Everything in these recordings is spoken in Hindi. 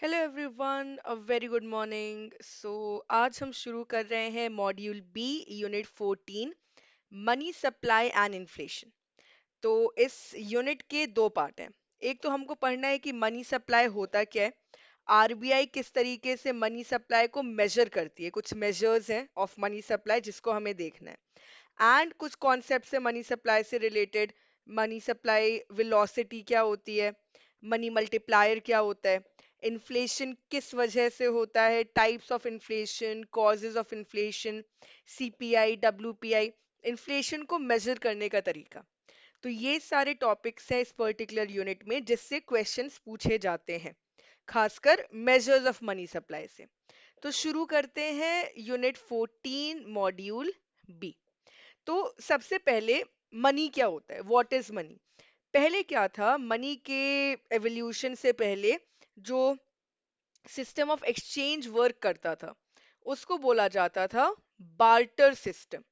Hello everyone, a very good morning. आज हम शुरू कर रहे हैं module B, unit 14, money supply and inflation. तो इस यूनिट के दो पार्ट हैं। एक तो हमको पढ़ना है कि मनी सप्लाई होता क्या है, आरबीआई किस तरीके से मनी सप्लाई को मेजर करती है, कुछ मेजर्स हैं ऑफ मनी सप्लाई जिसको हमें देखना है, एंड कुछ कॉन्सेप्ट है मनी सप्लाई से रिलेटेड। मनी सप्लाई वेलोसिटी क्या होती है, मनी मल्टीप्लायर क्या होता है, इन्फ्लेशन किस वजह से होता है, types of inflation, causes of inflation, CPI, WPI, inflation को मेजर करने का तरीका। तो ये सारे टॉपिक्स हैं इस पर्टिकुलर यूनिट में जिससे क्वेश्चंस पूछे जाते हैं, खासकर मेजर्स ऑफ मनी सप्लाई से। तो शुरू करते हैं यूनिट 14, मॉड्यूल बी। तो सबसे पहले मनी क्या होता है, व्हाट इज मनी। पहले क्या था, मनी के एवोल्यूशन से पहले जो सिस्टम ऑफ एक्सचेंज वर्क करता था उसको बोला जाता था बार्टर सिस्टम।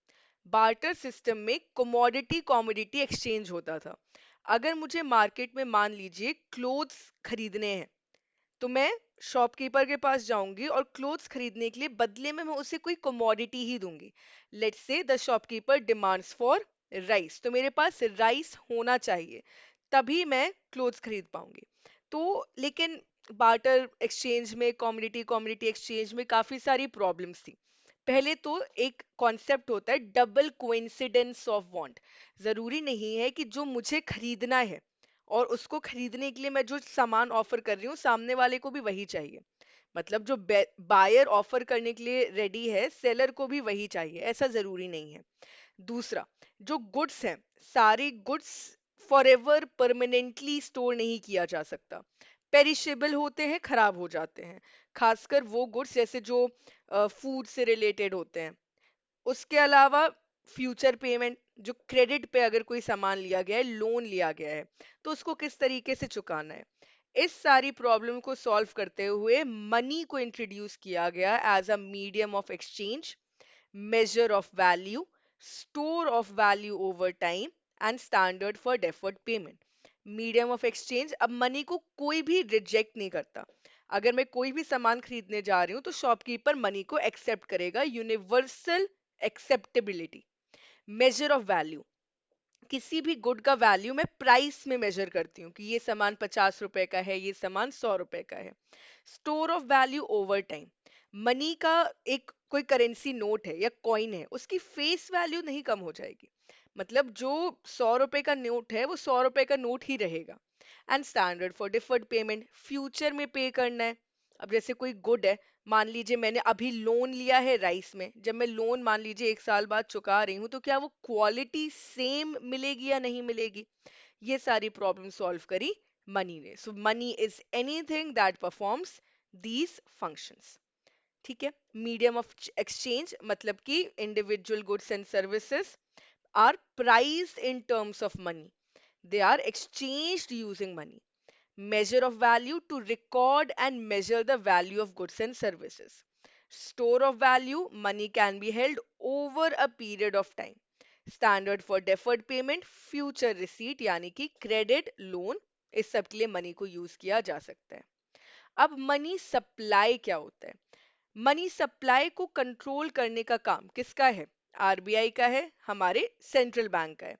बार्टर सिस्टम में कमोडिटी कमोडिटी एक्सचेंज होता था। अगर मुझे मार्केट में मान लीजिए क्लोथ्स खरीदने हैं, तो मैं शॉपकीपर के पास जाऊंगी और क्लोथ्स खरीदने के लिए बदले में मैं उसे कोई कमोडिटी ही दूंगी। Let's say the shopkeeper demands for rice, तो मेरे पास राइस होना चाहिए, तभी मैं क्लोथ्स खरीद पाऊंगी। तो लेकिन बार्टर एक्सचेंज में, कमोडिटी कमोडिटी एक्सचेंज में काफी सारी प्रॉब्लम्स थी। पहले तो एक कॉन्सेप्ट होता है डबल कोइंसिडेंस ऑफ वांट। जरूरी नहीं है कि जो मुझे खरीदना है और उसको खरीदने के लिए मैं जो सामान ऑफर कर रही हूँ सामने वाले को भी वही चाहिए। मतलब जो बायर ऑफर करने के लिए रेडी है, सेलर को भी वही चाहिए, ऐसा जरूरी नहीं है। दूसरा, जो गुड्स हैं, सारे गुड्स फॉरएवर परमानेंटली स्टोर नहीं किया जा सकता, पेरिशेबल होते हैं, खराब हो जाते हैं। खासकर वो गुड्स जैसे जो फूड से रिलेटेड होते हैं। उसके अलावा फ्यूचर पेमेंट, जो क्रेडिट पे अगर कोई सामान लिया गया है, लोन लिया गया है, तो उसको किस तरीके से चुकाना है। इस सारी प्रॉब्लम को सॉल्व करते हुए मनी को इंट्रोड्यूस किया गया as a medium of exchange, measure of value, store of value over time and standard for deferred payment. Medium of exchange, अब मनी को कोई भी रिजेक्ट नहीं करता। अगर मैं कोई भी सामान खरीदने जा रही हूँ तो शॉपकीपर मनी को एक्सेप्ट करेगा, universal acceptability. Measure of value, किसी भी गुड का वैल्यू मैं प्राइस में मेजर करती हूँ कि ये सामान 50 रुपए का है, ये सामान 100 रुपए का है। Store of value over time, money का एक कोई करेंसी नोट है या कॉइन है, उसकी फेस वैल्यू नहीं कम हो जाएगी। मतलब जो 100 रुपए का नोट है वो 100 रुपए का नोट ही रहेगा। And standard for deferred payment, future में पे करना है। अब जैसे कोई गुड है, मान लीजिए मैंने अभी लोन लिया है राइस में, जब मैं लोन मान लीजिए 1 साल बाद चुका रही हूँ, तो क्या वो क्वालिटी सेम मिलेगी या नहीं मिलेगी। ये सारी प्रॉब्लम सॉल्व करी मनी ने। So money is anything that performs these functions. ठीक है। मीडियम ऑफ एक्सचेंज मतलब कि individual goods and services are priced in terms of money, they are exchanged using money. Measure of value, to record and measure the value of goods and services. Store of value, money can be held over a period of time. Standard for deferred payment, future receipt यानी कि credit, loan, इस सब के लिए मनी को यूज किया जा सकता है। अब मनी सप्लाई क्या होता है। मनी सप्लाई को कंट्रोल करने का काम किसका है, आरबीआई का है, हमारे सेंट्रल बैंक का है।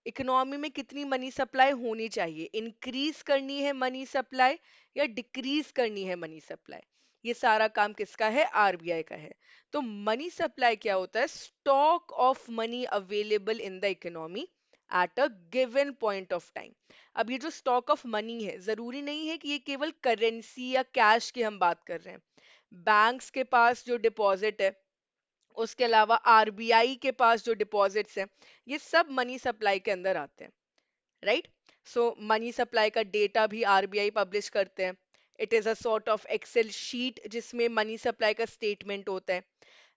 इकोनॉमी में कितनी मनी सप्लाई होनी चाहिए, इंक्रीज करनी है मनी सप्लाई या डिक्रीज करनी है मनी सप्लाई, ये सारा काम किसका है, आरबीआई का है। तो मनी सप्लाई क्या होता है, stock of money available in the economy at a given point of time. अब ये जो स्टॉक ऑफ मनी है, जरूरी नहीं है कि ये केवल करेंसी या कैश की हम बात कर रहे हैं। बैंक्स के पास जो डिपॉजिट है, उसके अलावा आरबीआई के पास जो डिपॉजिट्स हैं, ये सब मनी सप्लाई के अंदर आते हैं। राइट। सो मनी सप्लाई का डेटा भी आरबीआई पब्लिश करते हैं। It is a sort of Excel sheet जिसमें मनी सप्लाई का स्टेटमेंट होता है।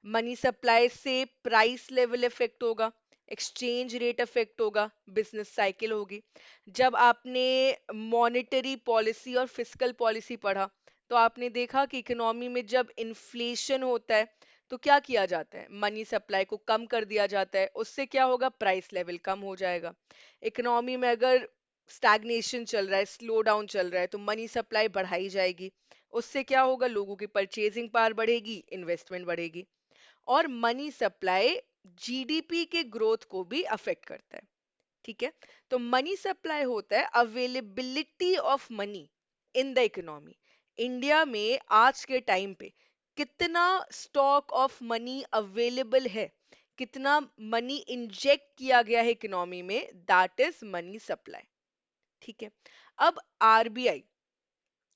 मनी सप्लाई से प्राइस लेवल इफेक्ट होगा, एक्सचेंज रेट इफेक्ट होगा, बिजनेस साइकिल होगी। जब आपने मॉनेटरी पॉलिसी और फिस्कल पॉलिसी पढ़ा, तो आपने देखा कि इकोनॉमी में जब इन्फ्लेशन होता है तो क्या किया जाता है, मनी सप्लाई को कम कर दिया जाता है, उससे क्या होगा, प्राइस लेवल कम हो जाएगा। इकोनॉमी में अगर स्टैग्नेशन चल रहा है, स्लो डाउन चल रहा है, तो मनी सप्लाई बढ़ाई जाएगी। उससे क्या होगा, लोगों की परचेजिंग पावर बढ़ेगी, इन्वेस्टमेंट बढ़ेगी। और मनी सप्लाई जीडीपी के ग्रोथ को भी अफेक्ट करता है। ठीक है, तो मनी सप्लाई होता है availability of money in the economy. India में आज के टाइम पे कितना स्टॉक ऑफ मनी अवेलेबल है, कितना मनी इंजेक्ट किया गया है इकोनॉमी में, दैट इज मनी सप्लाई। ठीक है, अब आरबीआई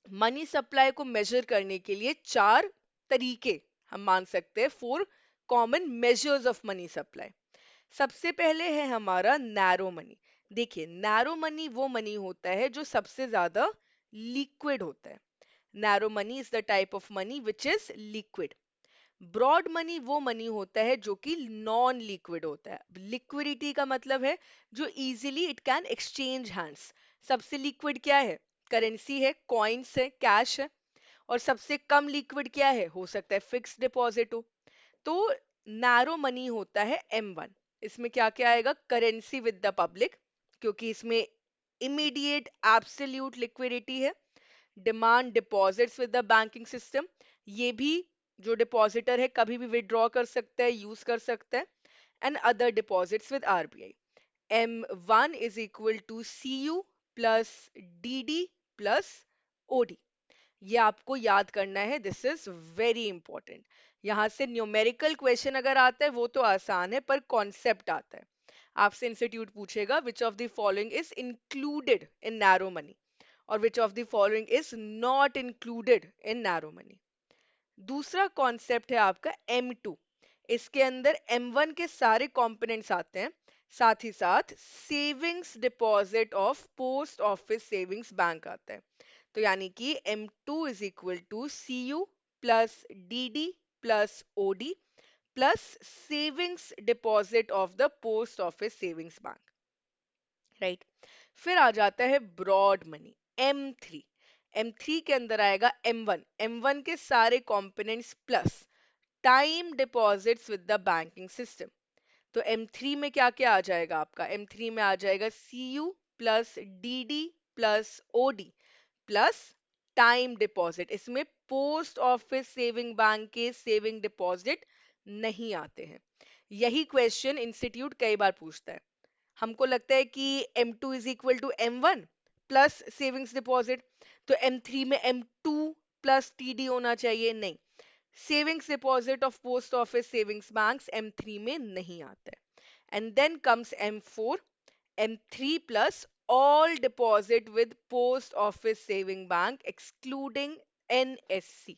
मनी सप्लाई को मेजर करने के लिए चार तरीके हम मान सकते हैं, four common measures of money supply. सबसे पहले है हमारा नैरो मनी। देखिए, नैरो मनी वो मनी होता है जो सबसे ज्यादा लिक्विड होता है। Narrow money is the type of money which is liquid. Broad money वो मनी होता है जो कि नॉन लिक्विड होता है। लिक्विडिटी का मतलब है जो easily it can exchange hands. सबसे लिक्विड क्या है? करेंसी है, कॉइन्स है, कैश है। और सबसे कम लिक्विड क्या है? हो सकता है फिक्स्ड डिपॉजिट हो। तो नैरो मनी होता है M1। इसमें क्या क्या आएगा? करेंसी विद द पब्लिक, क्योंकि इसमें इमीडिएट एब्सोल्यूट लिक्विडिटी है। Demand deposits with the banking system, ये भी जो डिपॉजिटर है कभी भी विड्रॉ कर सकता है, यूज कर सकता है। And other deposits with RBI. M1 is equal to CU plus DD plus OD। ये आपको याद करना है, दिस इज वेरी इंपॉर्टेंट। यहां से न्यूमेरिकल क्वेश्चन अगर आता है वो तो आसान है, पर कॉन्सेप्ट आता है। आपसे इंस्टीट्यूट पूछेगा which of the following is included in narrow money और which of the following is not included in narrow money. दूसरा कॉन्सेप्ट है आपका M2। इसके अंदर M1 के सारे कंपोनेंट्स आते हैं, साथ ही साथ savings deposit of post office savings bank आता है। तो यानी कि M2 is equal to CU plus DD plus OD plus savings deposit of the post office savings bank. Right, फिर आ जाता है ब्रॉड मनी M3। M3 के अंदर आएगा M1, M1 के सारे components plus time deposits with the banking system. तो M3 में क्या क्या आ जाएगा आपका? M3 में आ जाएगा CU plus DD plus OD plus time deposit. इसमें पोस्ट ऑफिस सेविंग बैंक के सेविंग डिपॉजिट नहीं आते हैं। यही क्वेश्चन इंस्टीट्यूट कई बार पूछता है। हमको लगता है कि M2 is equal to M1 plus savings deposit, तो M3 में M2 प्लस TD होना चाहिए। नहीं, savings deposit of post office savings banks M3 में नहीं आता है। And then comes M4, M3 plus all deposit with post office saving bank excluding NSC,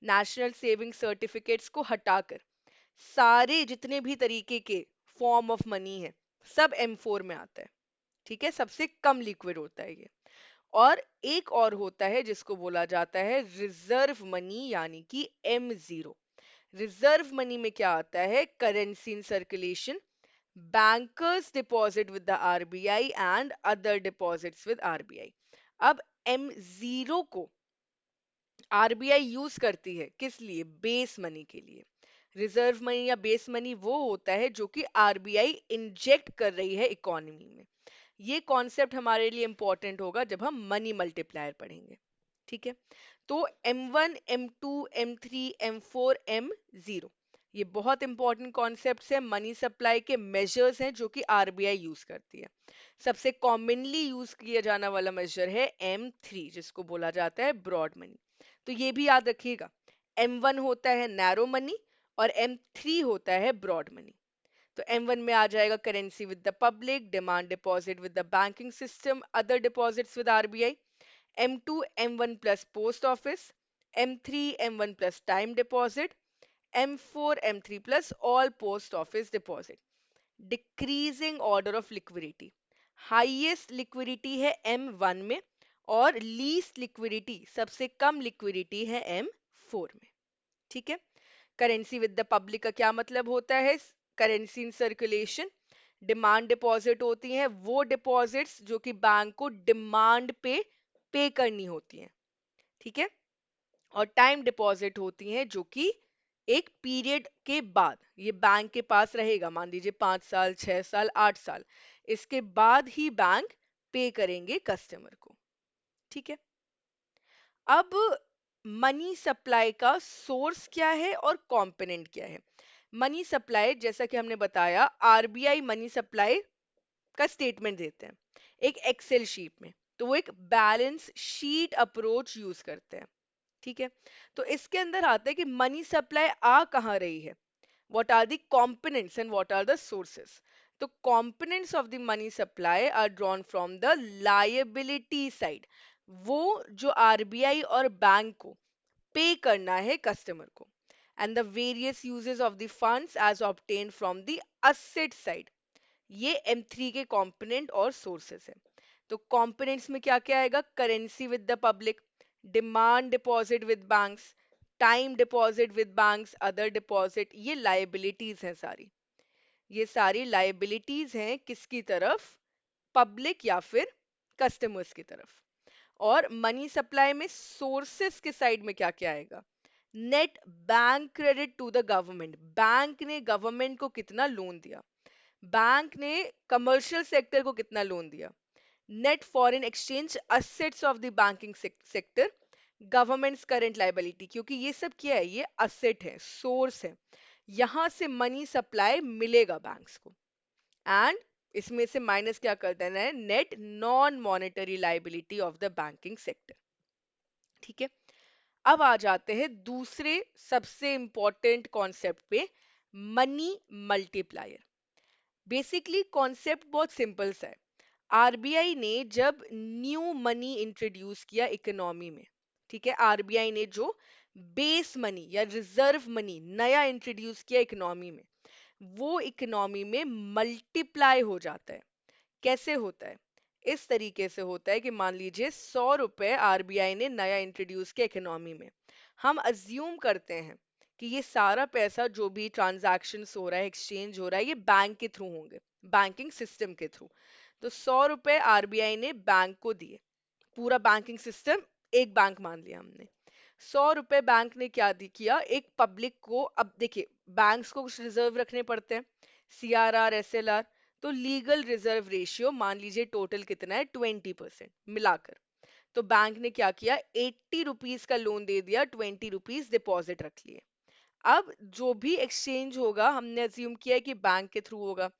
national saving certificates को हटाकर सारे जितने भी तरीके के फॉर्म ऑफ मनी है सब M4 में आता है। ठीक है, सबसे कम लिक्विड होता है ये। और एक और होता है जिसको बोला जाता है रिजर्व मनी, यानी कि M0। रिजर्व मनी में क्या आता है? Currency in circulation, bankers deposit with the RBI and other deposits with RBI। अब M0 को आरबीआई यूज करती है किस लिए? बेस मनी के लिए। रिजर्व मनी या बेस मनी वो होता है जो कि आरबीआई इंजेक्ट कर रही है इकोनॉमी में। ये कॉन्सेप्ट हमारे लिए इंपॉर्टेंट होगा जब हम मनी मल्टीप्लायर पढ़ेंगे। ठीक है, तो M1, M2, M3, M4, M0 ये बहुत इंपॉर्टेंट कॉन्सेप्ट्स है, मनी सप्लाई के मेजर्स हैं जो कि आरबीआई यूज करती है। सबसे कॉमनली यूज किया जाने वाला मेजर है M3 जिसको बोला जाता है ब्रॉड मनी। तो ये भी याद रखिएगा, M1 होता है नैरो मनी और M3 होता है ब्रॉड मनी। तो M1 में आ जाएगा currency with the public, demand deposit with the banking system, other deposits with RBI. M2 M1 plus post office, M3 M1 plus time deposit, M4 M3 plus all post office deposit. Decreasing order of liquidity, highest liquidity है M1 में और लीस्ट लिक्विडिटी, सबसे कम लिक्विडिटी है M4 में। ठीक है, करेंसी विद द पब्लिक का क्या मतलब होता है? Currency in circulation, demand deposit होती हैं वो डिपॉजिट्स जो कि बैंक को डिमांड पे करनी होती हैं। ठीक है, और टाइम डिपॉजिट होती हैं जो कि एक पीरियड के बाद ये बैंक के पास रहेगा, मान लीजिए 5 साल, 6 साल, 8 साल, इसके बाद ही बैंक पे करेंगे कस्टमर को। ठीक है। अब मनी सप्लाई का सोर्स क्या है और कंपोनेंट क्या है। मनी सप्लाई, जैसा कि हमने बताया, आरबीआई मनी सप्लाई का स्टेटमेंट देते हैं एक एक्सेल शीट में। तो वो एक बैलेंस शीट अप्रोच यूज करते हैं। ठीक है। तो इसके अंदर आता है कि मनी सप्लाई आ कहाँ रही है, what are the components and what are the sources. तो components of the money supply are drawn from the liability side, वो जो आरबीआई और बैंक को पे करना है कस्टमर को, and the various uses of the funds as obtained from the asset side, ये M3 के कंपोनेंट और सोर्सेस है। तो कंपोनेंट्स में क्या क्या आएगा, currency with the public, demand deposit with banks, time deposit with banks, other deposit, ये लाइबिलिटीज हैं सारी। ये सारी लाइबिलिटीज हैं किसकी तरफ, पब्लिक या फिर कस्टमर्स की तरफ। और मनी सप्लाई में सोर्सेस के साइड में क्या क्या आएगा, net bank credit to the government, bank ने गवर्नमेंट को कितना लोन दिया, बैंक ने कमर्शियल सेक्टर को कितना लोन दिया, net foreign exchange assets of the banking sector, governments current liability, क्योंकि ये सब क्या है, ये असेट है, सोर्स है, यहां से मनी सप्लाई मिलेगा बैंक्स को। एंड इसमें से माइनस क्या कर देना है, net non monetary liability of the banking sector. ठीक है। अब आ जाते हैं दूसरे सबसे इंपॉर्टेंट कॉन्सेप्ट पे, मनी मल्टीप्लायर। बेसिकली कॉन्सेप्ट बहुत सिंपल सा है। आरबीआई ने जब न्यू मनी इंट्रोड्यूस किया इकोनॉमी में, ठीक है, आरबीआई ने जो बेस मनी या रिजर्व मनी नया इंट्रोड्यूस किया इकोनॉमी में, वो इकोनॉमी में मल्टीप्लाई हो जाता है। कैसे होता है, इस तरीके से होता है कि मान लीजिए 100 रुपए आरबीआई ने नया इंट्रोड्यूस किया इकोनॉमी में, हम अज्यूम करते हैं कि ये सारा पैसा जो भी ट्रांजैक्शन हो रहा है, एक्सचेंज हो रहा है, ये बैंक के थ्रू होंगे, बैंकिंग सिस्टम के थ्रू। तो 100 रुपए आरबीआई ने बैंक को दिए, पूरा बैंकिंग सिस्टम एक बैंक मान लिया हमने। 100 रुपए बैंक ने क्या किया, एक पब्लिक को, अब देखिए बैंक्स को कुछ रिजर्व रखने पड़ते हैं, सीआरआर, एसएलआर। तो लीगल रिजर्व रेशियो मान लीजिए टोटल कितना है, 20% मिलाकर। तो बैंक ने क्या किया, 80 रुपीज का लोन दे दिया, 20 रुपीज डिपॉजिट रख लिए। अब जो भी एक्सचेंज होगा, हमने अज्यूम किया है कि बैंक के थ्रू होगा,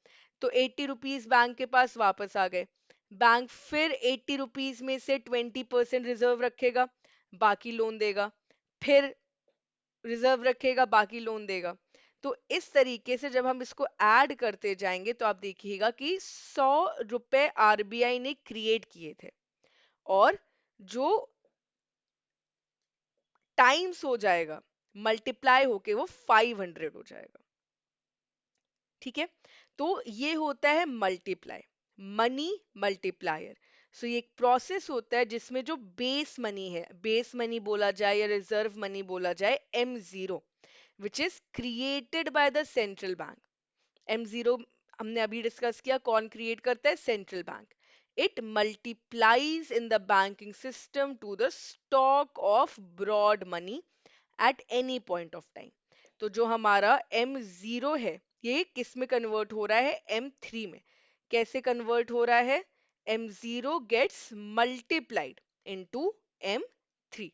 तो 80 रुपीज बैंक के पास वापस आ गए। बैंक फिर 80 रुपीज में से 20% रिजर्व रखेगा, बाकी लोन देगा, फिर रिजर्व रखेगा, बाकी लोन देगा। तो इस तरीके से जब हम इसको ऐड करते जाएंगे तो आप देखिएगा कि 100 रुपए आरबीआई ने क्रिएट किए थे, और जो टाइम्स हो जाएगा, मल्टीप्लाई होके वो 500 हो जाएगा। ठीक है। तो ये होता है मल्टीप्लाई, मनी मल्टीप्लायर। सो ये एक प्रोसेस होता है जिसमें जो बेस मनी है, बेस मनी बोला जाए या रिजर्व मनी बोला जाए, M0, which is created by the central bank. M0 हमने अभी डिस्कस किया, कौन क्रिएट करता है, central bank. It multiplies in the banking system to the stock of broad money at any point of time. तो जो हमारा M0 है, ये किस में कन्वर्ट हो रहा है, M3 में। कैसे कन्वर्ट हो रहा है, M0 gets multiplied into M3।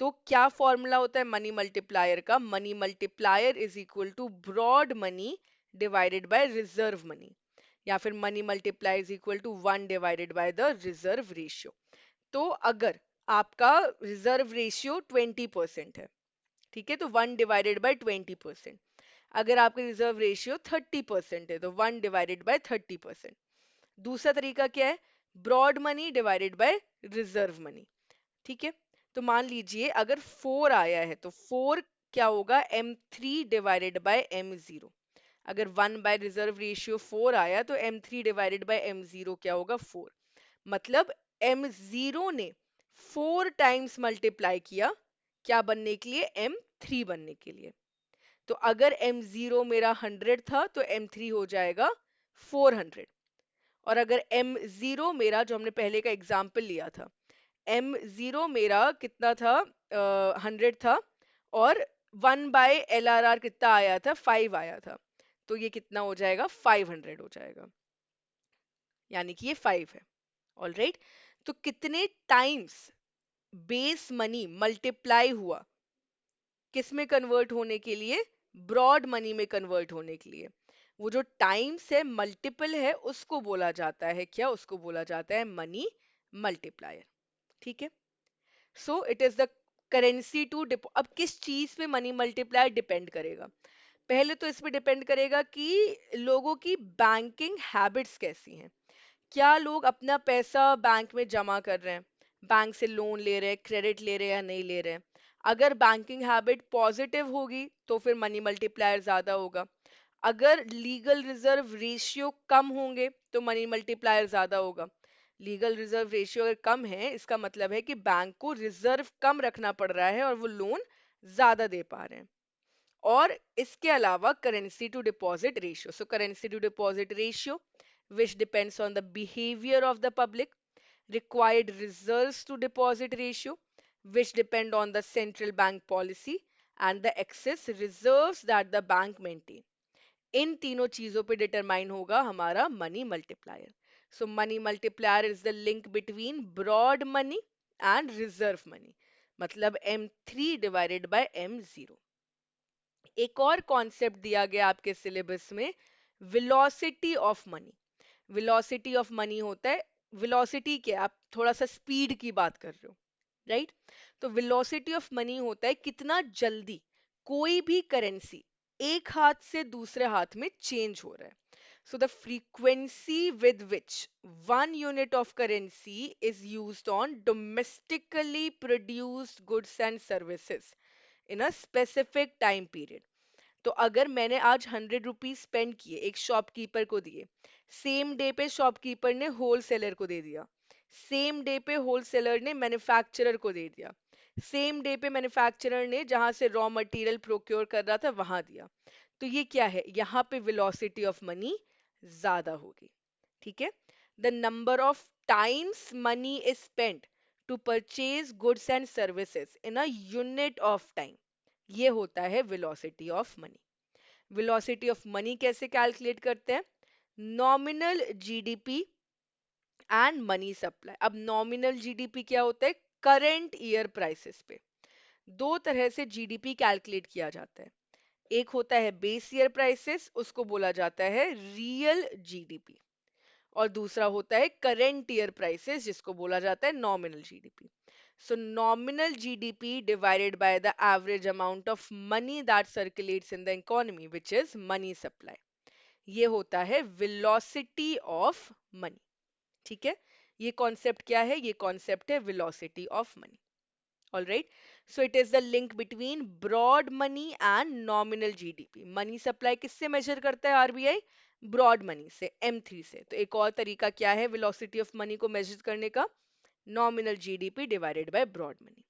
तो क्या फॉर्मूला होता है मनी मल्टीप्लायर का, money multiplier is equal to broad money divided by reserve money, या फिर money multiply is equal to 1 divided by the reserve ratio. तो अगर आपका रिजर्व रेशियो 20% है, ठीक है, तो 1 डिवाइडेड बाय 20%। अगर आपका रिजर्व रेशियो 30% है, तो 1 डिवाइडेड बाय 30%। दूसरा तरीका क्या है, broad money divided by reserve money. ठीक है। तो मान लीजिए अगर 4 आया है, तो 4 क्या होगा, M3 डिवाइडेड बाय M0। अगर 1 बाय रिजर्व रेशियो 4 आया, तो M3 डिवाइडेड बाय M0 क्या होगा, 4। मतलब M0 ने 4 टाइम्स मल्टीप्लाई किया, क्या बनने के लिए, M3 बनने के लिए। तो अगर M0 मेरा 100 था, तो M3 हो जाएगा 400। और अगर M0 मेरा, जो हमने पहले का एग्जाम्पल लिया था, M0 मेरा कितना था, 100 था, और 1/LRR कितना आया था, 5 आया था। तो ये कितना हो जाएगा, 500 हो जाएगा, यानी कि ये 5 है। ऑलराइट। तो कितने टाइम्स बेस मनी मल्टीप्लाई हुआ, किस में कन्वर्ट होने के लिए? ब्रॉड मनी में कन्वर्ट होने के लिए। वो जो टाइम्स है, मल्टीपल है, उसको बोला जाता है क्या? उसको बोला जाता है मनी मल्टीप्लायर। ठीक है। So it is the currency to deposit. अब किस चीज पे मनी मल्टीप्लायर डिपेंड करेगा? पहले तो इस पे डिपेंड करेगा कि लोगों की बैंकिंग हैबिट्स कैसी हैं। क्या लोग अपना पैसा बैंक में जमा कर रहे हैं, बैंक से लोन ले रहे हैं, क्रेडिट ले रहे हैं या नहीं ले रहे हैं? अगर बैंकिंग हैबिट पॉजिटिव होगी तो फिर मनी मल्टीप्लायर ज्यादा होगा। अगर लीगल रिजर्व रेशियो कम होंगे तो मनी मल्टीप्लायर ज्यादा होगा। लीगल रिजर्व रेशियो अगर कम है, इसका मतलब है कि बैंक को रिजर्व कम रखना पड़ रहा है और वो लोन ज्यादा दे पा रहे हैं। और इसके अलावा currency to deposit ratio, so currency to deposit ratio which depends on the behavior of the public, required reserves to deposit ratio which depend on the central bank policy, and the excess reserves that the bank maintain. इन तीनों चीजों पे डिटरमाइन होगा हमारा money multiplier. So money multiplier is the link between broad money and reserve money, मतलब M3 डिवाइडेड बाय M0। एक और कॉन्सेप्ट दिया गया आपके सिलेबस में, velocity of money. Velocity of money होता है, वेलोसिटी क्या, आप थोड़ा सा स्पीड की बात कर रहे हो, राइट? तो वेलोसिटी ऑफ मनी होता है कितना जल्दी कोई भी करेंसी एक हाथ से दूसरे हाथ में चेंज हो रहा है। So the frequency with which one unit of currency is used on domestically produced goods and services in a specific time period. तो अगर मैंने आज 100 रुपीज स्पेंड किए, एक शॉपकीपर को दिए, सेम डे पे शॉपकीपर ने होलसेलर को दे दिया, सेम डे पे होलसेलर ने मैन्युफैक्चरर को दे दिया, सेम डे पे मैन्युफैक्चरर ने जहां से रॉ मटेरियल प्रोक्योर कर रहा था वहां दिया, तो ये क्या है? यहाँ पे वेलोसिटी ऑफ मनी ज्यादा होगी। ठीक है। The number of times money is spent to purchase goods and services in a unit of time, ये होता है velocity of money. Velocity of money कैसे कैलकुलेट करते हैं? Nominal GDP and money supply. अब नॉमिनल जीडीपी क्या होता है? करंट ईयर प्राइसेस पे। दो तरह से जीडीपी कैलकुलेट किया जाता है। एक होता है बेस ईयर प्राइसेस, उसको बोला जाता है रियल जीडीपी। और दूसरा होता है करंट ईयर प्राइसेस, जिसको बोला जाता है nominal GDP. So nominal GDP divided by the average amount of money that circulates in the economy which is money supply, ये होता है वेलोसिटी ऑफ मनी। ठीक है। ये कॉन्सेप्ट क्या है? ये कॉन्सेप्ट है velocity of money. Alright. So it is the link between broad money and nominal GDP. Money supply किससे मेजर करता है आरबीआई? ब्रॉड मनी से, M3 से। तो एक और तरीका क्या है वेलोसिटी ऑफ मनी को मेजर करने का? Nominal GDP divided by broad money.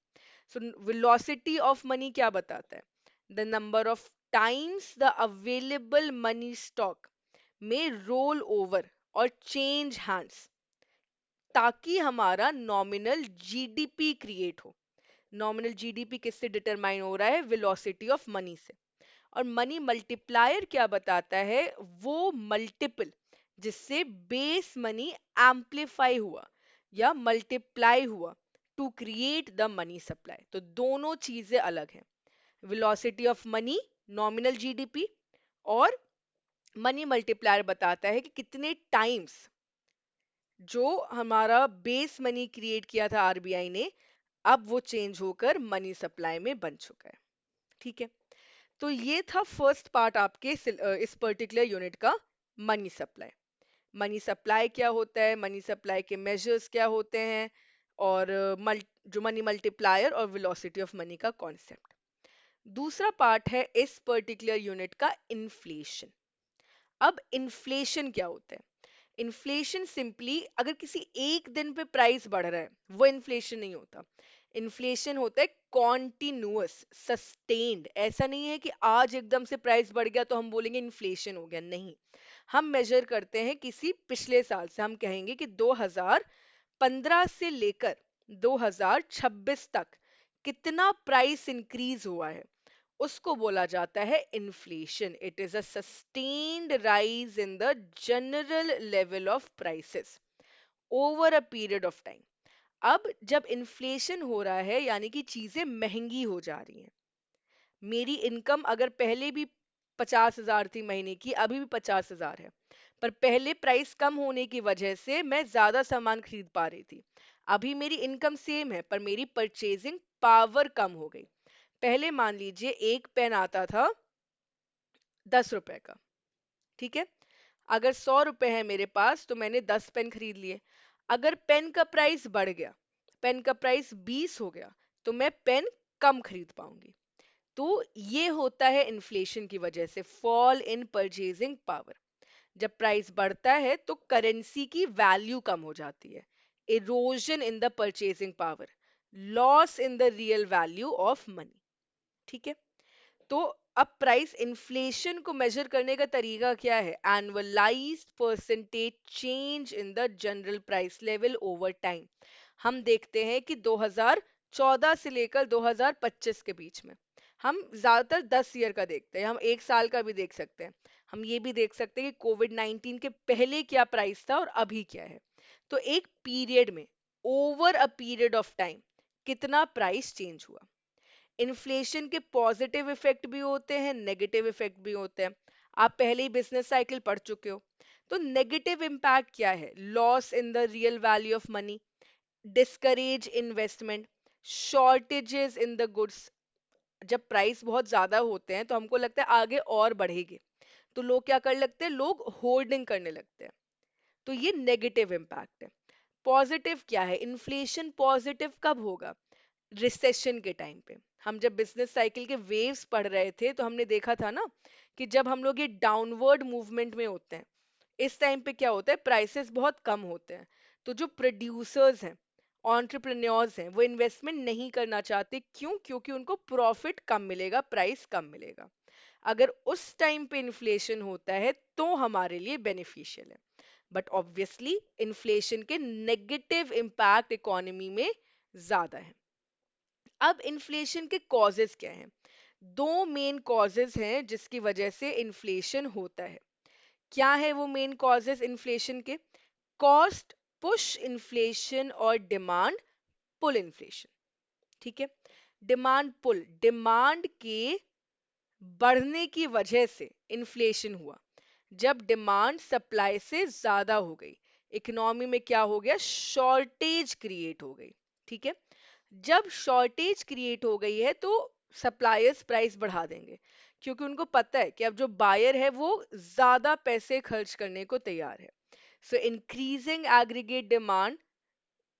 So velocity of money क्या बताता है? The number of times the available money stock में रोल ओवर और चेंज हैंड्स, ताकि हमारा नॉमिनल जीडीपी क्रिएट हो। नॉमिनल जीडीपी किससे डिटरमाइन हो रहा है? वेलोसिटी ऑफ मनी से। और मनी मल्टीप्लायर क्या बताता है? वो मल्टीपल जिससे बेस मनी एम्प्लीफाई हुआ या मल्टीप्लाई हुआ to create the money supply. तो दोनों चीजें अलग हैं। Velocity of money nominal GDP, और मनी मल्टीप्लायर बताता है कि कितने टाइम्स जो हमारा बेस मनी क्रिएट किया था आरबीआई ने, अब वो चेंज होकर मनी सप्लाई में बन चुका है। ठीक है। तो ये था फर्स्ट पार्ट आपके इस पर्टिकुलर यूनिट का, मनी सप्लाई। मनी सप्लाई क्या होता है, मनी सप्लाई के मेजर्स क्या होते हैं, और जो मनी मल्टीप्लायर और वेलोसिटी ऑफ मनी का कॉन्सेप्ट। दूसरा पार्ट है इस पर्टिकुलर यूनिट का, इन्फ्लेशन। अब इन्फ्लेशन क्या होता है? इन्फ्लेशन सिंपली, अगर किसी एक दिन पे प्राइस बढ़ रहा है वो इन्फ्लेशन नहीं होता। इन्फ्लेशन होता है कॉन्टिन्यूअस, सस्टेन्ड। ऐसा नहीं है कि आज एकदम से प्राइस बढ़ गया तो हम बोलेंगे इन्फ्लेशन हो गया, नहीं। हम मेजर करते हैं किसी पिछले साल से, हम कहेंगे कि 2015 से लेकर 2026 तक कितना प्राइस इंक्रीज हुआ है, उसको बोला जाता है inflation. It is a sustained rise in the general level of prices. Over a period of time. अब जब इन्फ्लेशन हो रहा है यानी कि चीजें महंगी हो जा रही हैं। मेरी इनकम अगर पहले भी 50,000 थी महीने की, अभी भी 50,000 है, पर पहले प्राइस कम होने की वजह से मैं ज्यादा सामान खरीद पा रही थी। अभी मेरी इनकम सेम है पर मेरी परचेजिंग पावर कम हो गई। पहले मान लीजिए एक पेन आता था 10 रुपए का, ठीक है। अगर 100 रुपए है मेरे पास तो मैंने 10 पेन खरीद लिए। अगर पेन का प्राइस बढ़ गया, पेन का प्राइस 20 हो गया, तो मैं पेन कम खरीद पाऊंगी। तो ये होता है इन्फ्लेशन की वजह से, फॉल इन परचेजिंग पावर। जब प्राइस बढ़ता है तो करेंसी की वैल्यू कम हो जाती है, erosion in the purchasing power, loss in the real value of money. ठीक है। तो अब प्राइस इन्फ्लेशन को मेजर करने का तरीका क्या है? Annualised percentage change in the general price level over time. हम देखते हैं कि 2014 से लेकर 2025 के बीच में, हम ज्यादातर 10 ईयर का देखते हैं, हम 1 साल का भी देख सकते हैं। हम ये भी देख सकते हैं कि कोविड 19 के पहले क्या प्राइस था और अभी क्या है। तो एक पीरियड में, over a period of time, कितना प्राइस चेंज हुआ। इन्फ्लेशन के पॉजिटिव इफेक्ट भी होते हैं, नेगेटिव इफेक्ट भी होते हैं। आप पहले ही बिजनेस साइकिल पढ़ चुके हो। तो नेगेटिव इम्पैक्ट क्या है? Loss in the real value of money, discourage investment, shortages in the goods. जब प्राइस बहुत ज्यादा होते हैं तो हमको लगता है आगे और बढ़ेगी, तो लोग क्या कर लगते हैं, लोग होल्डिंग करने लगते हैं। तो ये नेगेटिव इम्पैक्ट है। पॉजिटिव क्या है? इन्फ्लेशन पॉजिटिव कब होगा? रिसेशन के टाइम पे। हम जब बिजनेस साइकिल के वेव्स पढ़ रहे थे तो हमने देखा था ना कि जब हम लोग ये डाउनवर्ड मूवमेंट में होते हैं, इस टाइम पे क्या होता है, प्राइसेस बहुत कम होते हैं। तो जो प्रोड्यूसर्स हैं, एंटरप्रेन्योर्स हैं, वो इन्वेस्टमेंट नहीं करना चाहते। क्यों? क्योंकि उनको प्रॉफिट कम मिलेगा, प्राइस कम मिलेगा। अगर उस टाइम पे इन्फ्लेशन होता है तो हमारे लिए बेनिफिशियल है। बट ऑब्वियसली इन्फ्लेशन के नेगेटिव इम्पैक्ट इकोनॉमी में ज्यादा है। अब इन्फ्लेशन के कॉजेस क्या हैं? दो मेन कॉजेस हैं जिसकी वजह से इन्फ्लेशन होता है। क्या है वो मेन कॉजेस इन्फ्लेशन के? कॉस्ट पुश इन्फ्लेशन और डिमांड पुल इन्फ्लेशन। ठीक है। डिमांड पुल, डिमांड के बढ़ने की वजह से इन्फ्लेशन हुआ। जब डिमांड सप्लाई से ज्यादा हो गई, इकोनॉमी में क्या हो गया, शॉर्टेज क्रिएट हो गई। ठीक है। जब शॉर्टेज क्रिएट हो गई है तो सप्लायर्स प्राइस बढ़ा देंगे, क्योंकि उनको पता है कि अब जो बायर है वो ज्यादा पैसे खर्च करने को तैयार है। सो increasing aggregate demand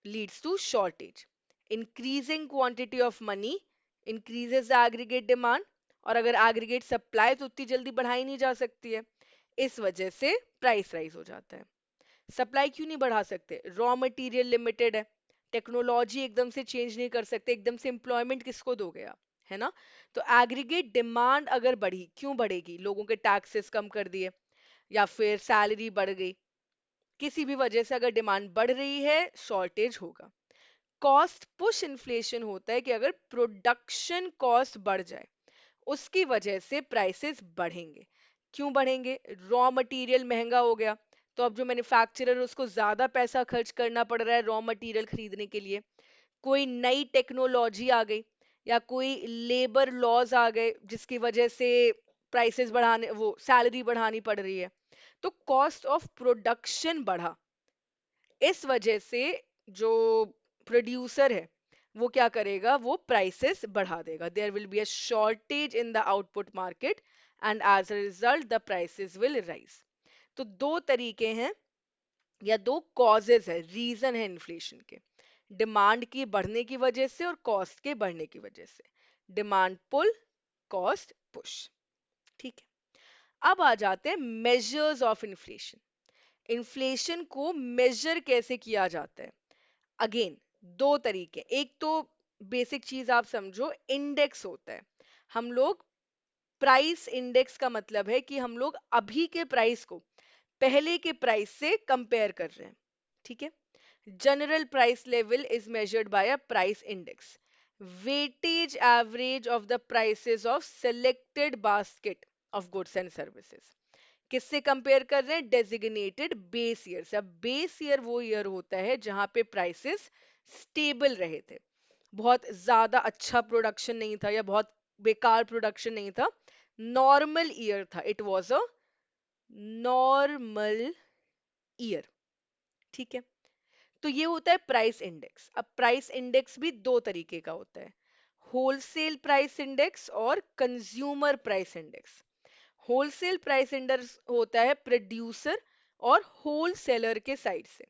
leads to shortage. Increasing quantity of money increases the aggregate demand, और अगर एग्रीगेट सप्लाई तो उतनी जल्दी बढ़ाई नहीं जा सकती है, इस वजह से प्राइस राइज हो जाता है। सप्लाई क्यों नहीं बढ़ा सकते? रॉ मटेरियल लिमिटेड है, टेक्नोलॉजी एकदम से चेंज नहीं कर सकते, एकदम से एम्प्लॉयमेंट किसको दोगे आप, है ना। तो एग्रीगेट डिमांड अगर बढ़ी, क्यों बढ़ेगी? लोगों के टैक्सेस कम कर दिए या फिर सैलरी बढ़ गई, किसी भी वजह से अगर डिमांड बढ़ रही है, शॉर्टेज होगा। कॉस्ट पुश इन्फ्लेशन होता है कि अगर प्रोडक्शन कॉस्ट बढ़ जाए, उसकी वजह से प्राइसेस बढ़ेंगे। क्यों बढ़ेंगे? रॉ मटेरियल महंगा हो गया, तो अब जो मैन्युफैक्चरर उसको ज्यादा पैसा खर्च करना पड़ रहा है रॉ मटेरियल खरीदने के लिए। कोई नई टेक्नोलॉजी आ गई या कोई लेबर लॉज आ गए जिसकी वजह से प्राइसेस बढ़ाने, वो सैलरी बढ़ानी पड़ रही है। तो कॉस्ट ऑफ प्रोडक्शन बढ़ा, इस वजह से जो प्रोड्यूसर है वो क्या करेगा, वो प्राइसेस बढ़ा देगा। There will be a shortage in the output market and as a result the prices will rise. तो दो तरीके हैं या दो कॉजेज है, रीजन है इन्फ्लेशन के, डिमांड की बढ़ने की वजह से और कॉस्ट के बढ़ने की वजह से। Demand pull, cost push. ठीक है। अब आ जाते हैं मेजर्स ऑफ इन्फ्लेशन। इन्फ्लेशन को मेजर कैसे किया जाता है? अगेन दो तरीके। एक तो बेसिक चीज आप समझो, इंडेक्स होता है। हम लोग प्राइस इंडेक्स का मतलब है कि हम लोग अभी के प्राइस को पहले के प्राइस से कंपेयर कर रहे हैं। ठीक है। General price level is measured by a price index, weightage average of the prices of selected basket of goods and services. किससे कंपेयर कर रहे हैं? डेजिग्नेटेड बेस ईयर से। अब बेस ईयर वो ईयर होता है जहां पे प्राइसेस स्टेबल रहे थे, बहुत ज्यादा अच्छा प्रोडक्शन नहीं था या बहुत बेकार प्रोडक्शन नहीं था, नॉर्मल ईयर था, it was a normal year. ठीक है, तो ये होता है प्राइस इंडेक्स। अब प्राइस इंडेक्स भी दो तरीके का होता है, होलसेल प्राइस इंडेक्स और consumer price index. Wholesale price index होता है प्रोड्यूसर और होलसेलर के साइड से,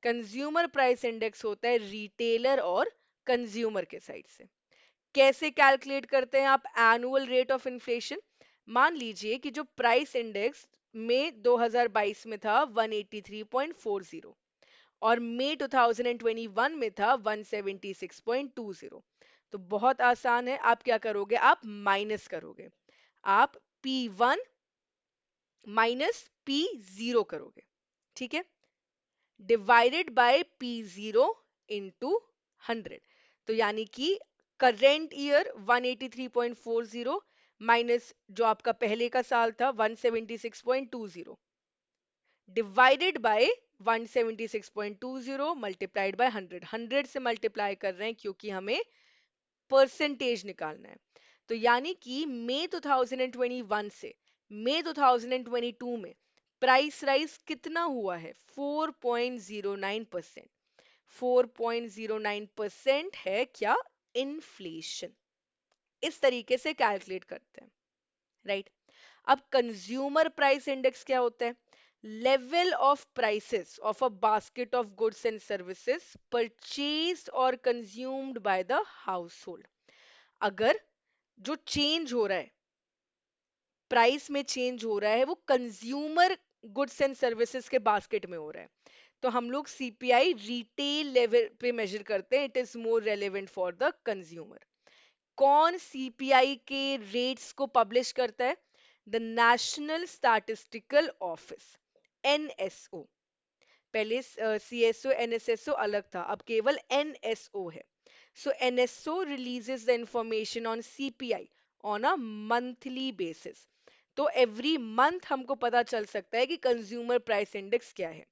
कंज्यूमर प्राइस इंडेक्स होता है रिटेलर और कंज्यूमर के साइड से। कैसे कैलकुलेट करते हैं आप एनुअल रेट ऑफ इन्फ्लेशन? मान लीजिए कि जो प्राइस इंडेक्स मई 2022 में था 183.40 और मई 2021 में था 176.20, तो बहुत आसान है, आप क्या करोगे? आप माइनस करोगे, आप P1 माइनस P0 करोगे, ठीक है, डिवाइडेड बाय P0 इंटू 100। तो यानी कि करेंट ईयर 183.40 माइनस जो आपका पहले का साल था 176.20 डिवाइडेड बाय 176.20 मल्टीप्लाइड बाय 100, 100 से मल्टीप्लाई कर रहे हैं क्योंकि हमें परसेंटेज निकालना है। तो यानी कि मई 2021 से मई 2022 में प्राइस राइज कितना हुआ है? 4.09%। 4.09% है क्या? इन्फ्लेशन। इस तरीके से कैलकुलेट करते हैं, राइट। अब कंज्यूमर प्राइस इंडेक्स क्या होता है? Level of prices of a basket of goods and services purchased और consumed by the household. अगर जो चेंज हो रहा है, प्राइस में चेंज हो रहा है, वो कंज्यूमर गुड्स एंड सर्विसेज के बास्केट में हो रहा है, तो हम लोग सीपीआई रिटेल लेवल पे मेजर करते हैं, it is more relevant for the consumer. कौन सीपीआई के रेट्स को पब्लिश करता है? The national statistical office, NSO. पहले सीएसओ एनएसएसओ अलग था, अब केवल एनएसओ है। So NSO releases the information on CPI on a monthly basis. तो एवरी मंथ हमको पता चल सकता है कि कंज्यूमर प्राइस इंडेक्स क्या है।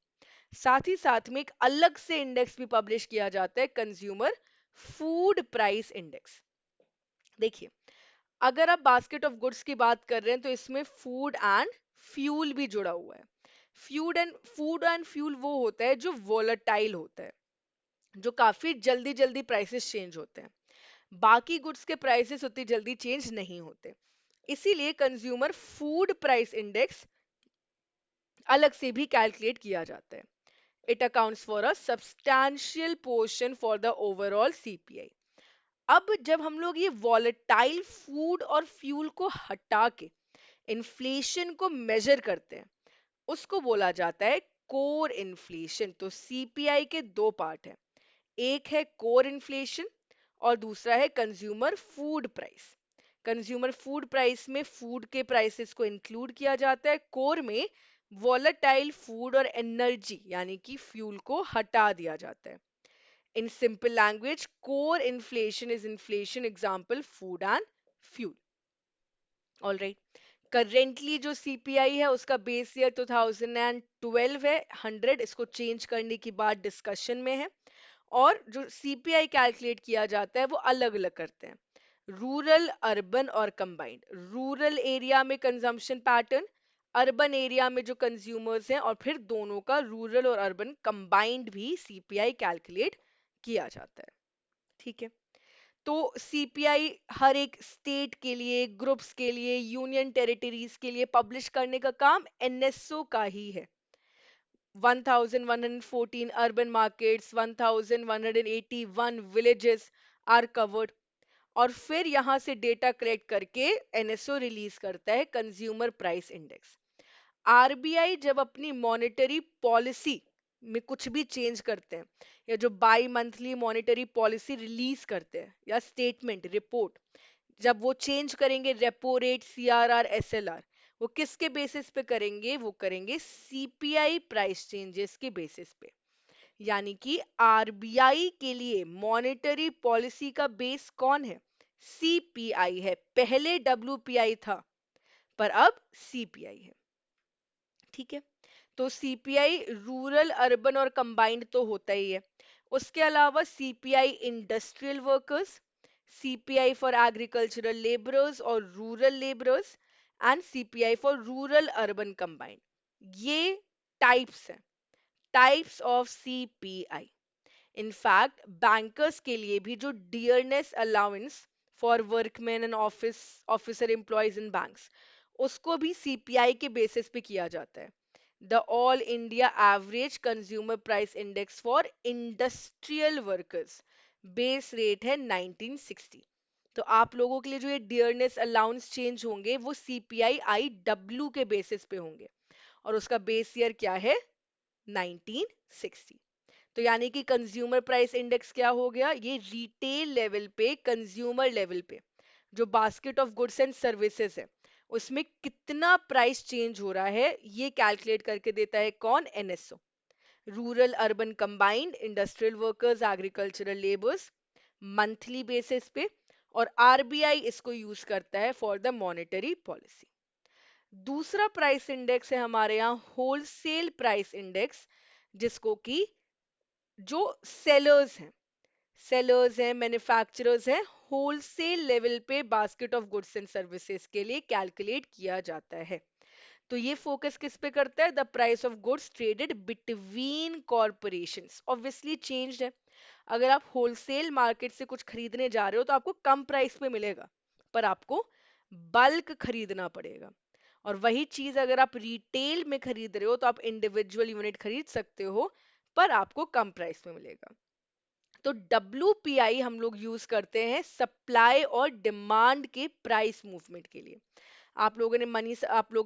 साथ ही साथ में एक अलग से इंडेक्स भी पब्लिश किया जाता है, कंज्यूमर फूड प्राइस इंडेक्स। देखिए, अगर आप बास्केट ऑफ गुड्स की बात कर रहे हैं तो इसमें फूड एंड फ्यूल भी जुड़ा हुआ है। फूड एंड फ्यूल वो होता है जो वोलेटाइल होता है, जो काफी जल्दी जल्दी प्राइसेस चेंज होते हैं। बाकी गुड्स के प्राइसेस उतनी जल्दी चेंज नहीं होते, इसीलिए कंज्यूमर फूड प्राइस इंडेक्स अलग से भी कैलकुलेट किया जाता है। It accounts for a substantial portion for the overall CPI. अब जब हम लोग ये वॉलेटाइल फूड और फ्यूल को हटा के इन्फ्लेशन को मेजर करते हैं, उसको बोला जाता है कोर इन्फ्लेशन। तो सीपीआई के दो पार्ट हैं, एक है कोर इन्फ्लेशन और दूसरा है consumer food price. Consumer food price में फूड के प्राइसेस को इंक्लूड किया जाता है, कोर में वॉलेटाइल फूड और एनर्जी यानी कि फ्यूल को हटा दिया जाता है। In simple language, core inflation is inflation example food and fuel. All right. Currently जो सीपीआई है उसका बेस ईयर 2012 है, 100, इसको चेंज करने की बात डिस्कशन में है। और जो सीपीआई कैलकुलेट किया जाता है वो अलग अलग करते हैं, रूरल, अर्बन और कंबाइंड। रूरल एरिया में कंजम्पशन पैटर्न, अर्बन एरिया में जो कंज्यूमर्स हैं, और फिर दोनों का रूरल और अर्बन कंबाइंड भी सीपीआई कैलकुलेट किया जाता है। ठीक है, तो सीपीआई हर एक स्टेट के लिए, ग्रुप्स के लिए, यूनियन टेरिटरीज के लिए पब्लिश करने का काम एनएसओ का ही है। 1114 urban markets, 1181 villages are covered. और फिर यहां से डेटा कलेक्ट करके एनएसओ रिलीज करता है कंज्यूमर प्राइस इंडेक्स। आरबीआई जब अपनी मॉनेटरी पॉलिसी में कुछ भी चेंज करते हैं, या जो by monthly monetary policy release करते हैं या स्टेटमेंट रिपोर्ट, जब वो चेंज करेंगे रेपो रेट, सीआरआर, एसएलआर, वो किसके बेसिस पे करेंगे? वो करेंगे सीपीआई प्राइस चेंजेस के बेसिस पे। यानी कि आरबीआई के लिए मॉनेटरी पॉलिसी का बेस कौन है? सीपीआई है। पहले डब्ल्यूपीआई था पर अब सीपीआई है। ठीक है। तो सीपीआई रूरल अर्बन और कंबाइंड तो होता ही है। उसके अलावा CPI industrial workers, CPI for agricultural labourers और rural labourers and CPI for rural urban combined, ये टाइप्स हैं, types of CPI. In fact bankers के लिए भी जो dearness allowance for workman and officer employees in banks, उसको भी सीपीआई के बेसिस पे किया जाता है। The all India average consumer price index for industrial workers, base rate है 1960। तो आप लोगों के लिए जो ये डियरनेस अलाउंस चेंज होंगे वो सीपीआई आई डब्ल्यू के बेसिस पे होंगे, और उसका बेस ईयर क्या है, 1960। तो यानी कि कंज्यूमर प्राइस इंडेक्स क्या हो गया, ये रिटेल लेवल पे, कंज्यूमर लेवल पे जो basket of goods and services है उसमें कितना प्राइस चेंज हो रहा है, ये कैलकुलेट करके देता है कौन, NSO, rural urban combined industrial workers agricultural labours, monthly basis पे। और आरबीआई इसको यूज करता है फॉर द मॉनेटरी पॉलिसी। दूसरा प्राइस इंडेक्स है हमारे यहाँ होलसेल प्राइस इंडेक्स, जिसको कि जो सेलर्स हैं, मैन्युफैक्चरर्स हैं, होलसेल लेवल पे basket of goods and services के लिए कैलकुलेट किया जाता है। तो ये फोकस किस पे करता है, the price of goods traded between corporations. Obviously changed है। अगर आप होलसेल मार्केट से कुछ खरीदने जा रहे हो तो आपको कम प्राइस पे मिलेगा, पर आपको बल्क खरीदना पड़ेगा। और वही चीज अगर आप रिटेल में खरीद रहे हो तो आप इंडिविजुअल यूनिट खरीद सकते हो, पर आपको कम प्राइस में मिलेगा। तो WPI हम लोग यूज करते हैं सप्लाई और डिमांड के प्राइस मूवमेंट के लिए। आप लोगों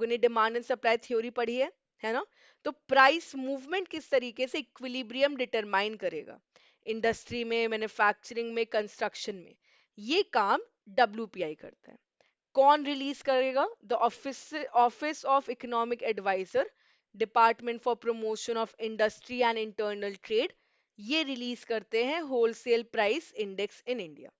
ने डिमांड एंड सप्लाई थ्योरी पढ़ी है ना। तो प्राइस मूवमेंट किस तरीके से इक्विलिब्रियम डिटरमाइन करेगा इंडस्ट्री में, मैन्युफैक्चरिंग में, कंस्ट्रक्शन में, ये काम WPI करता है। कौन रिलीज करेगा, the office of economic adviser, department for promotion of industry and internal trade, ये रिलीज करते हैं wholesale price index in India.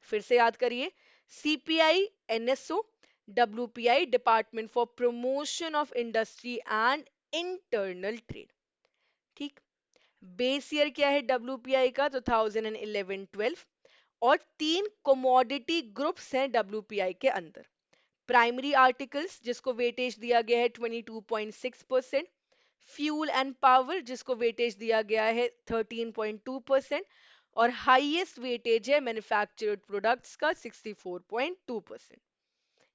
फिर से याद करिए, CPI NSO, WPI department for promotion of industry and internal trade. ठीक। बेस ईयर क्या है WPI का, 2011-12। और तीन कमोडिटी ग्रुप्स हैं WPI के अंदर। प्राइमरी आर्टिकल्स जिसको वेटेज दिया गया है 22.6%, फ्यूल एंड पावर जिसको वेटेज दिया गया है 13.2%, और हाईएस्ट वेटेज है मैन्युफैक्चर्ड प्रोडक्ट्स का 64.2%।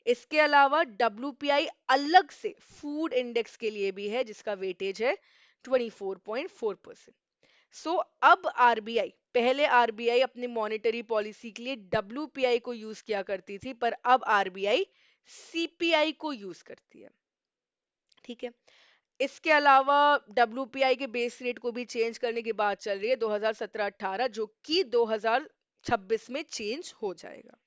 इसके अलावा WPI अलग से फूड इंडेक्स के लिए भी है जिसका वेटेज है 24.4%। सो अब आरबीआई, पहले आरबीआई अपनी मॉनेटरी पॉलिसी के लिए WPI को यूज किया करती थी, पर अब आरबीआई सीपीआई को यूज करती है। ठीक है। इसके अलावा WPI के बेस रेट को भी चेंज करने की बात चल रही है 2017-18, जो कि 2026 में चेंज हो जाएगा।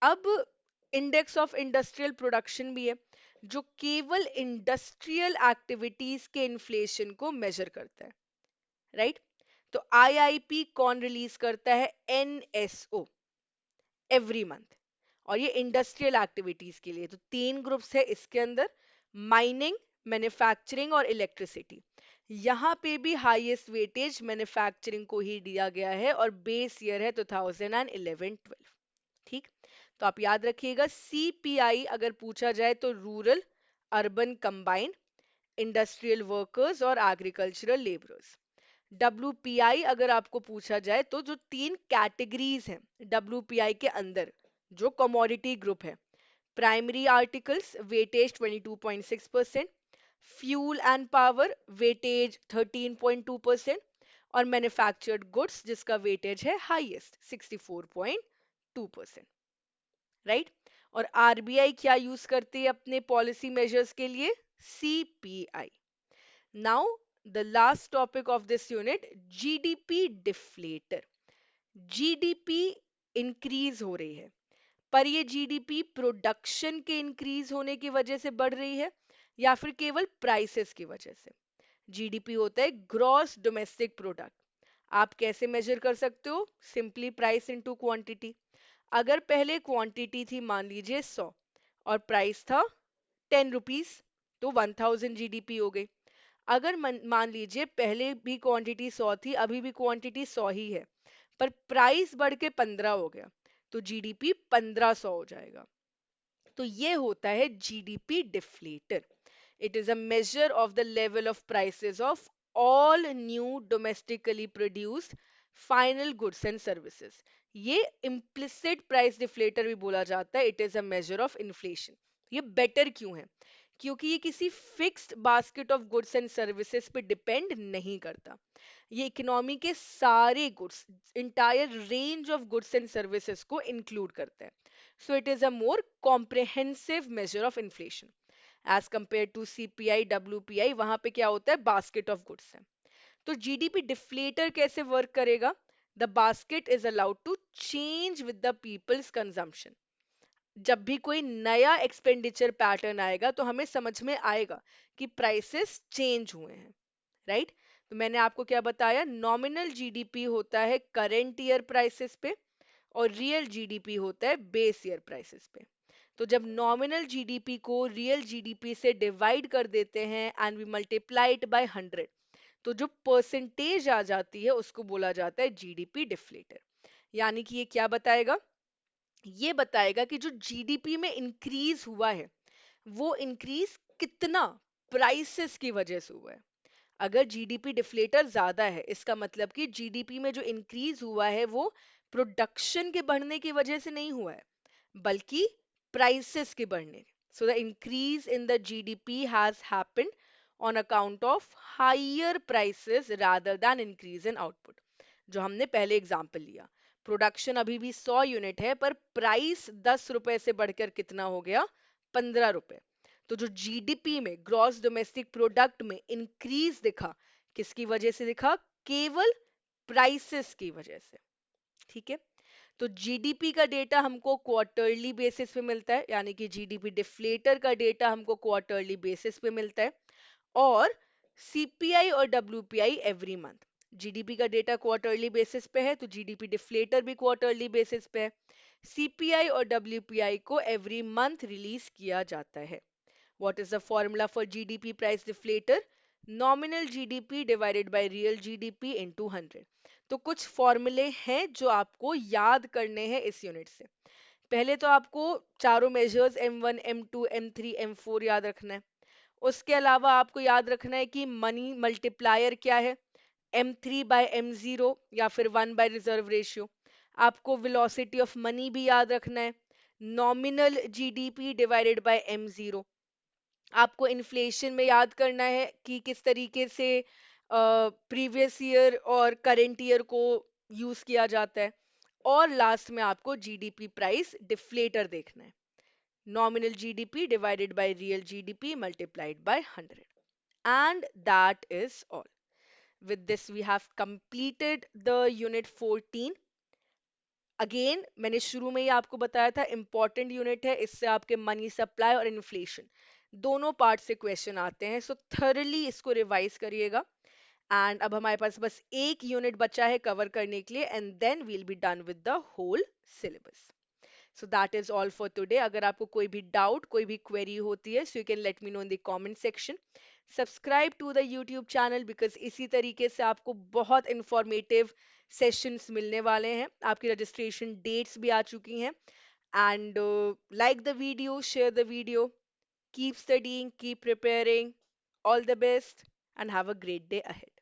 अब इंडेक्स ऑफ इंडस्ट्रियल प्रोडक्शन भी है, जो केवल इंडस्ट्रियल एक्टिविटीज के इन्फ्लेशन को मेजर करता है, राइट। तो आईआईपी कौन रिलीज करता है, एनएसओ, एवरी मंथ। और ये इंडस्ट्रियल एक्टिविटीज के लिए, तो तीन ग्रुप्स है इसके अंदर, माइनिंग, मैन्युफैक्चरिंग और इलेक्ट्रिसिटी। यहाँ पे भी हाईएस्ट वेटेज मैन्युफैक्चरिंग को ही दिया गया है, और बेस ईयर है 2011-12। ठीक। तो आप याद रखिएगा, सीपीआई अगर पूछा जाए तो rural urban combined, industrial workers और एग्रीकल्चरल लेबरर्स। WPI अगर आपको पूछा जाए तो जो तीन कैटेगरीज हैं WPI के अंदर, जो कमोडिटी ग्रुप है, primary articles weightage 22.6%, fuel and power weightage 13.2%, और मैन्युफैक्चर्ड गुड्स जिसका वेटेज है हाईएस्ट 64.2%, राइट। और आरबीआई क्या यूज करती है अपने पॉलिसी मेजर्स के लिए, CPI. Now the last topic of this unit, GDP deflator. GDP increase हो रही है, पर ये जीडीपी प्रोडक्शन के इंक्रीज होने की वजह से बढ़ रही है या फिर केवल प्राइसेस की वजह से। जीडीपी होता है ग्रॉस डोमेस्टिक प्रोडक्ट। आप कैसे मेजर कर सकते हो, सिंपली प्राइस इनटू क्वांटिटी। अगर पहले क्वांटिटी थी मान लीजिए 100 और प्राइस था 10 रुपीस, तो 1000 जीडीपी हो गई। अगर मान लीजिए पहले भी क्वांटिटी 100 थी, अभी भी क्वांटिटी 100 ही है, पर प्राइस बढ़ के 15 हो गया, तो जीडीपी 1500 हो जाएगा। तो ये होता है GDP deflator. It is a measure of the level of prices of all new domestically produced final goods and services. ये इम्प्लिसिट प्राइस डिफ्लेटर भी बोला जाता है। It is a major of inflation. ये बेटर क्यों है? क्योंकि ये किसी fixed basket of goods and services पे डिपेंड नहीं करता। ये इकोनॉमी के सारे goods, entire range of goods and services को इंक्लूड करता है। So it is a more comprehensive measure of inflation as compare to CPI WPI. वहां पे क्या होता है? बास्केट ऑफ गुड्स है। तो जीडीपी डिफ्लेटर कैसे वर्क करेगा? The basket is allowed to change with the people's consumption. जब भी कोई नया एक्सपेंडिचर पैटर्न आएगा तो हमें समझ में आएगा कि प्राइसेस चेंज हुए हैं, राइट? तो मैंने आपको क्या बताया? नॉमिनल जीडीपी होता है करंट ईयर प्राइसेस पे, और रियल जीडीपी होता है बेस ईयर प्राइसेस पे। तो जब नॉमिनल जीडीपी को रियल जीडीपी से डिवाइड कर देते हैं and we multiply it by 100, तो जो परसेंटेज आ जाती है उसको बोला जाता है जीडीपी डिफ्लेटर। यानी कि ये क्या बताएगा? ये बताएगा कि जो जीडीपी में इंक्रीज हुआ है, वो इंक्रीज कितना प्राइसेस की वजह से हुआ है। अगर जीडीपी डिफ्लेटर ज्यादा है, इसका मतलब कि जीडीपी में जो इंक्रीज हुआ है वो प्रोडक्शन के बढ़ने की वजह से नहीं हुआ है, बल्कि प्राइसेस के बढ़ने। So the increase in the GDP has happened on account of higher prices rather than increase in output. जो हमने पहले एग्जांपल लिया, प्रोडक्शन अभी भी 100 यूनिट है, पर प्राइस 10 रुपए से बढ़कर कितना हो गया? 15 रुपए। तो जो जीडीपी में, ग्रॉस डोमेस्टिक प्रोडक्ट में इंक्रीज दिखा, किसकी वजह से दिखा? केवल प्राइसेस की वजह से। ठीक है? तो जीडीपी का डेटा हमको क्वार्टरली बेसिस पे मिलता है, यानी कि जीडीपी डिफ्लेटर का डेटा हमको क्वार्टरली बेसिस पे मिलता है। और सीपीआई और डब्ल्यूपीआई एवरी मंथ। जीडीपी का डेटा क्वार्टरली बेसिस पे है, तो जीडीपी डिफ्लेटर भी क्वार्टरली बेसिस पे है। सीपीआई और डब्ल्यूपीआई को एवरी मंथ रिलीज किया जाता है। What is the formula for GDP price deflator? Nominal GDP divided by real GDP into 100। तो कुछ फॉर्मूले हैं जो आपको याद करने हैं इस यूनिट से। पहले तो आपको चारों measures M1, M2, M3, M4 याद रखना है। उसके अलावा आपको याद रखना है कि मनी मल्टीप्लायर क्या है? M3 बाय M0 या फिर 1 बाय रिजर्व रेशियो। आपको वेलोसिटी ऑफ मनी भी याद रखना है, nominal GDP divided bye M0। आपको इन्फ्लेशन में याद करना है कि किस तरीके से प्रीवियस ईयर और करंट ईयर को यूज किया जाता है। और लास्ट में आपको जीडीपी प्राइस डिफ्लेटर देखना है, nominal GDP divided by real GDP multiplied by 100। And that is all. With this we have completed the unit 14। Again मैंने शुरू में ही आपको बताया था, इंपॉर्टेंट यूनिट है, इससे आपके मनी सप्लाई और इन्फ्लेशन दोनों पार्ट से क्वेश्चन आते हैं। सो थरली इसको रिवाइज करिएगा। एंड अब हमारे पास बस एक यूनिट बचा है कवर करने के लिए, and then we'll be done with the whole syllabus. So that is all for today. अगर आपको कोई भी डाउट, कोई भी क्वेरी होती है, so you can let me know in the comment section. Subscribe to the YouTube channel, because इसी तरीके से आपको बहुत इंफॉर्मेटिव सेशंस मिलने वाले हैं। आपकी रजिस्ट्रेशन डेट्स भी आ चुकी हैं। And like the video, share the video, keep studying, keep preparing, all the best, and have a great day ahead.